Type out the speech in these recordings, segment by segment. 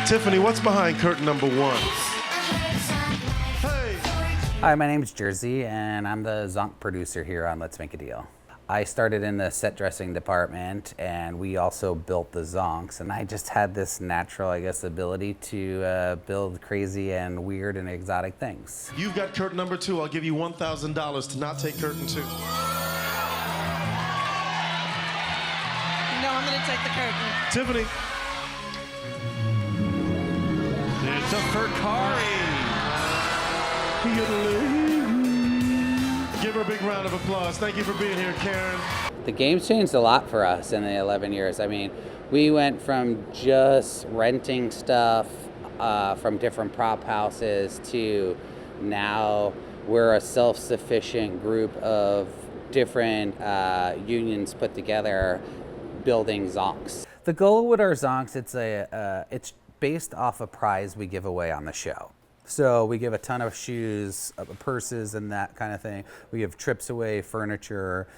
Tiffany, what's behind curtain number 1? Hey! Hi, my name's Jersey, and I'm the Zonk producer here on Let's Make a Deal. I started in the set dressing department, and we also built the Zonks, and I just had this natural, I guess, ability to build crazy and weird and exotic things. You've got curtain number 2. I'll give you $1,000 to not take curtain 2. No, I'm gonna take the curtain. Tiffany. It's a Fur-arris. Give her a big round of applause. Thank you for being here, Karen. The game's changed a lot for us in the 11 years. I mean, we went from just renting stuff from different prop houses to now we're a self-sufficient group of different unions put together building Zonks. The goal with our Zonks, it's based off a prize we give away on the show. So we give a ton of shoes, purses, and that kind of thing. We give trips away, furniture.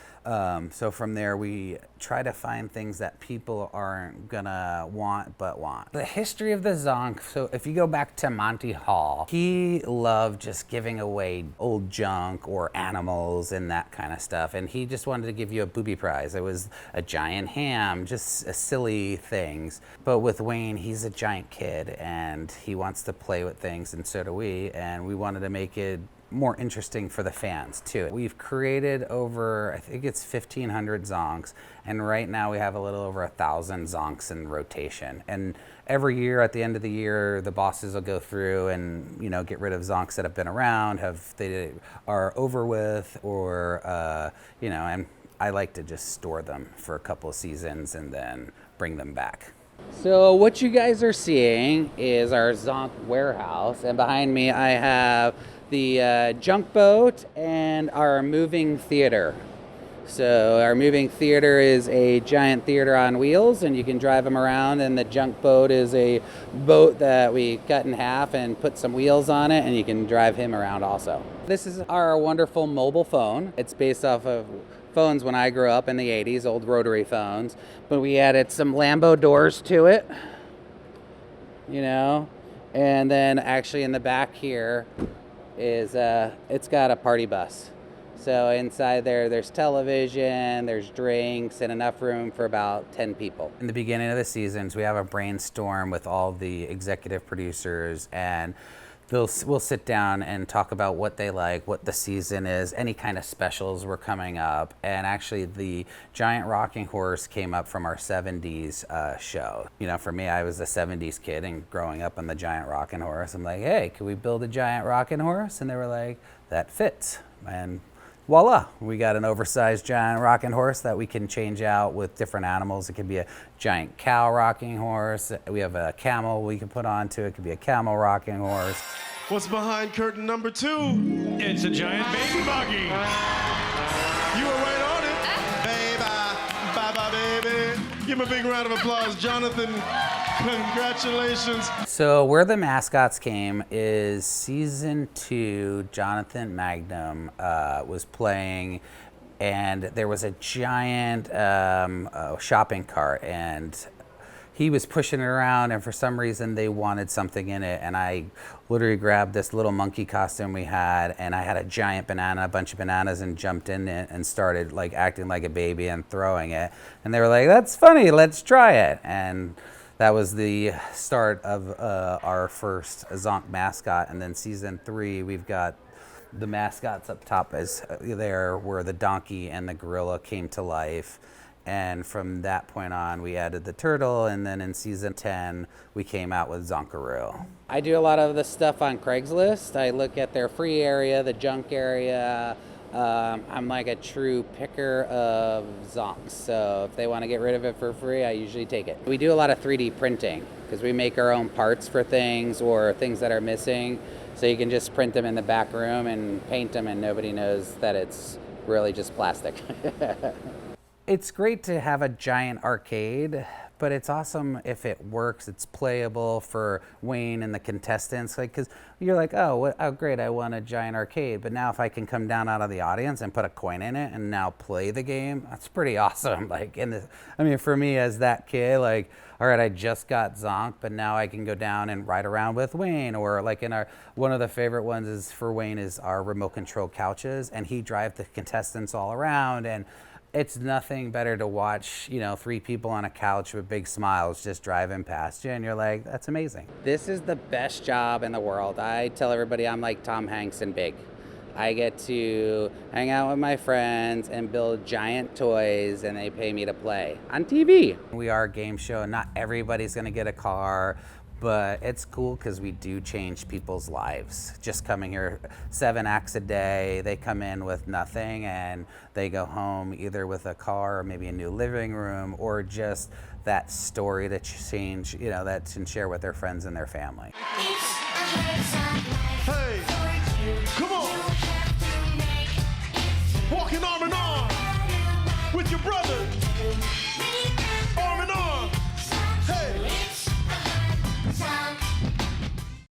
So from there, we try to find things that people aren't gonna want but want. The history of the Zonk, so if you go back to Monty Hall, he loved just giving away old junk or animals and that kind of stuff. And he just wanted to give you a booby prize. It was a giant ham, just silly things. But with Wayne, he's a giant kid and he wants to play with things, and so do we. And we wanted to make it more interesting for the fans too. We've created over, I think it's 1,500 Zonks, and right now we have a little over 1,000 Zonks in rotation. And every year, at the end of the year, the bosses will go through and get rid of Zonks that have been around, they are over with, or and I like to just store them for a couple of seasons and then bring them back. So what you guys are seeing is our Zonk warehouse, and behind me I have the junk boat and our moving theater. So our moving theater is a giant theater on wheels, and you can drive them around, and the junk boat is a boat that we cut in half and put some wheels on it, and you can drive him around also. This is our wonderful mobile phone. It's based off of phones when I grew up in the 80s, old rotary phones, but we added some Lambo doors to it, and then actually in the back here is it's got a party bus. So inside there's television, there's drinks, and enough room for about 10 people. In the beginning of the seasons, we have a brainstorm with all the executive producers, and we'll sit down and talk about what they like, what the season is, any kind of specials were coming up. And actually the giant rocking horse came up from our 70s show. For me, I was a 70s kid, and growing up on the giant rocking horse, I'm like, hey, can we build a giant rocking horse? And they were like, that fits. And voila, we got an oversized giant rocking horse that we can change out with different animals. It could be a giant cow rocking horse. We have a camel we can put onto it. It could be a camel rocking horse. What's behind curtain number 2? It's a giant baby buggy. You were right on it. Baby, bye-bye, baby. Give him a big round of applause, Jonathan. Congratulations. So where the Mascots came is season 2, Jonathan Magnum was playing, and there was a giant shopping cart, and he was pushing it around, and for some reason they wanted something in it, and I literally grabbed this little monkey costume we had, and I had a giant banana, a bunch of bananas, and jumped in it and started acting like a baby and throwing it. And they were like, that's funny, let's try it. And that was the start of our first Zonk mascot. And then season 3, we've got the mascots up top as there, where the donkey and the gorilla came to life. And from that point on, we added the turtle, and then in season 10, we came out with Zonkaroo. I do a lot of the stuff on Craigslist. I look at their free area, the junk area. I'm like a true picker of Zonks, so if they want to get rid of it for free, I usually take it. We do a lot of 3D printing because we make our own parts for things or things that are missing, so you can just print them in the back room and paint them, and nobody knows that it's really just plastic. It's great to have a giant arcade, but it's awesome if it works. It's playable for Wayne and the contestants, like, because you're like, oh, great, I won a giant arcade. But now if I can come down out of the audience and put a coin in it and now play the game, that's pretty awesome. Like, I mean, for me as that kid, like, all right, I just got Zonk, but now I can go down and ride around with Wayne. Or like one of the favorite ones is for Wayne is our remote control couches, and he drives the contestants all around. And it's nothing better to watch, 3 people on a couch with big smiles just driving past you, and you're like, that's amazing. This is the best job in the world. I tell everybody I'm like Tom Hanks in Big. I get to hang out with my friends and build giant toys, and they pay me to play on TV. We are a game show, and not everybody's gonna get a car, but it's cool because we do change people's lives. Just coming here, 7 acts a day, they come in with nothing and they go home either with a car or maybe a new living room, or just that story that change, that can share with their friends and their family. Hey, come on.